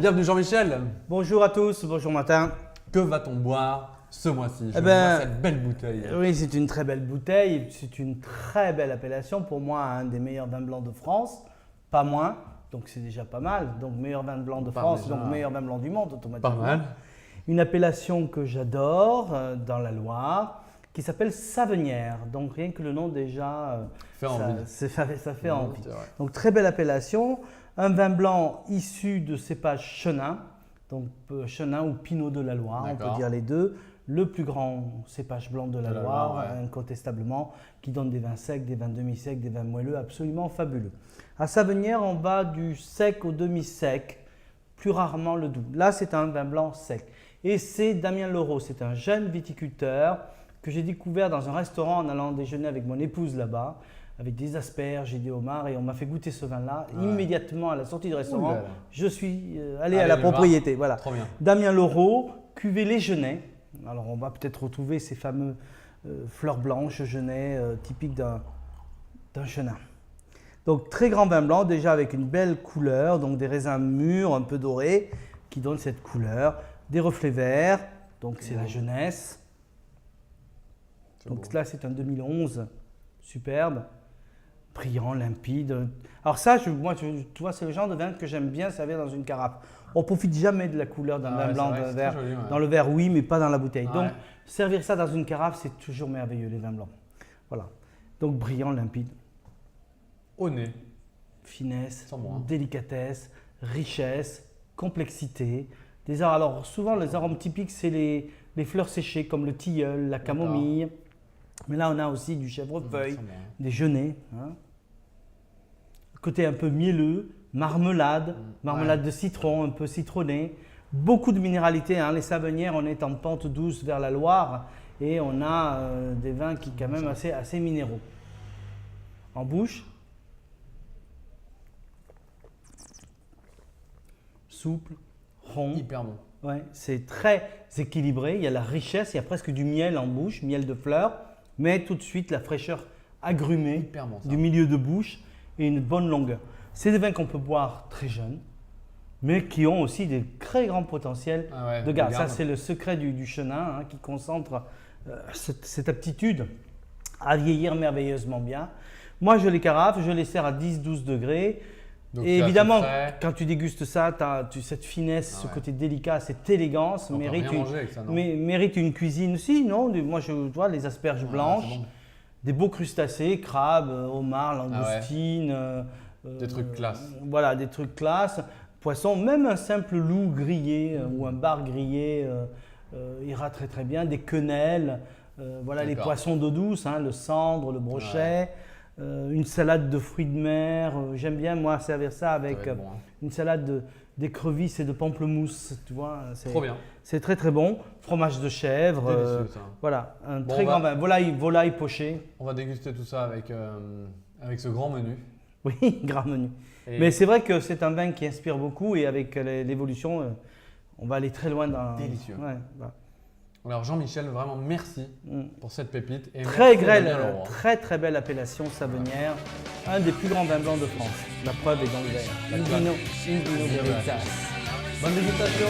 bienvenue Jean-Michel. Bonjour à tous, bonjour Martin. Que va-t-on boire ce mois-ci? Je ben, vois cette belle bouteille. Oui, c'est une très belle bouteille, c'est une très belle appellation. Pour moi, un des meilleurs vins blancs de France, pas moins, donc c'est déjà pas mal. Donc meilleur vin blanc de France, donc meilleur vin blanc du monde automatiquement. Pas mal. Une appellation que j'adore dans la Loire, qui s'appelle Savenière. Donc rien que le nom déjà, ça fait envie. Donc très belle appellation. Un vin blanc issu de cépage chenin, donc chenin ou pinot de la Loire, on peut dire les deux. Le plus grand cépage blanc de la Loire, incontestablement, qui donne des vins secs, des vins demi-secs, des vins moelleux absolument fabuleux. À Savenière, on va du sec au demi-sec, plus rarement le doux. Là, c'est un vin blanc sec. Et c'est Damien Leroux, c'est un jeune viticulteur que j'ai découvert dans un restaurant en allant déjeuner avec mon épouse là-bas, avec des asperges et des homards, et on m'a fait goûter ce vin-là. Immédiatement à la sortie du restaurant, je suis allé à la propriété. Voilà. Trop bien. Damien Leroux, cuvée Les Genêts. Alors on va peut-être retrouver ces fameux fleurs blanches genêts typiques d'un chenin. Donc très grand vin blanc, déjà avec une belle couleur, donc des raisins mûrs un peu dorés qui donnent cette couleur, des reflets verts, donc c'est la jeunesse. Donc là c'est un 2011, superbe, brillant, limpide. Alors ça, moi, tu vois, c'est le genre de vin que j'aime bien servir dans une carafe. On ne profite jamais de la couleur d'un vin blanc, d'un verre. Joli, dans le verre, oui, mais pas dans la bouteille. Donc servir ça dans une carafe, c'est toujours merveilleux, les vins blancs. Voilà. Donc brillant, limpide. Au nez. Finesse, délicatesse, richesse, complexité. Alors souvent, les arômes typiques, c'est les fleurs séchées comme le tilleul, la camomille. Mais là, on a aussi du chèvrefeuille, des genêts. Hein. Côté un peu mielleux, marmelade de citron, un peu citronné. Beaucoup de minéralité. Hein. Les Savenières, on est en pente douce vers la Loire et on a des vins qui quand même assez minéraux. En bouche, souple, rond. Hyper bon. Ouais, c'est très équilibré. Il y a la richesse, il y a presque du miel en bouche, miel de fleurs, mais tout de suite la fraîcheur agrumée du milieu de bouche et une bonne longueur. C'est des vins qu'on peut boire très jeunes, mais qui ont aussi des très grands potentiels de garde. Ça, c'est le secret du chenin qui concentre cette aptitude à vieillir merveilleusement bien. Moi, je les carafe, je les sers à 10-12 degrés. Donc, et évidemment, quand tu dégustes ça, tu as cette finesse, ce côté délicat, cette élégance, mérite une cuisine. Si, non, moi je vois les asperges blanches, des beaux crustacés, crabes, homards, langoustines. Des trucs classe. Voilà, des trucs classe. Poisson, même un simple loup grillé ou un bar grillé ira très très bien. Des quenelles, voilà les poissons d'eau douce, le cendre, le brochet. Une salade de fruits de mer, j'aime bien moi servir ça avec une salade d'écrevisses et de pamplemousse, tu vois. Trop bien. C'est très très bon. Fromage de chèvre, voilà, un très grand vin. Volaille pochée. On va déguster tout ça avec ce grand menu. Oui, grand menu. Mais c'est vrai que c'est un vin qui inspire beaucoup et avec l'évolution, on va aller très loin dans… Délicieux. Ouais, voilà. Alors Jean-Michel, vraiment merci pour cette pépite. Et très très belle appellation Savenière, un des plus grands vins blancs de France. La preuve est dans le verre. Indino Veritas. Bonne dégustation.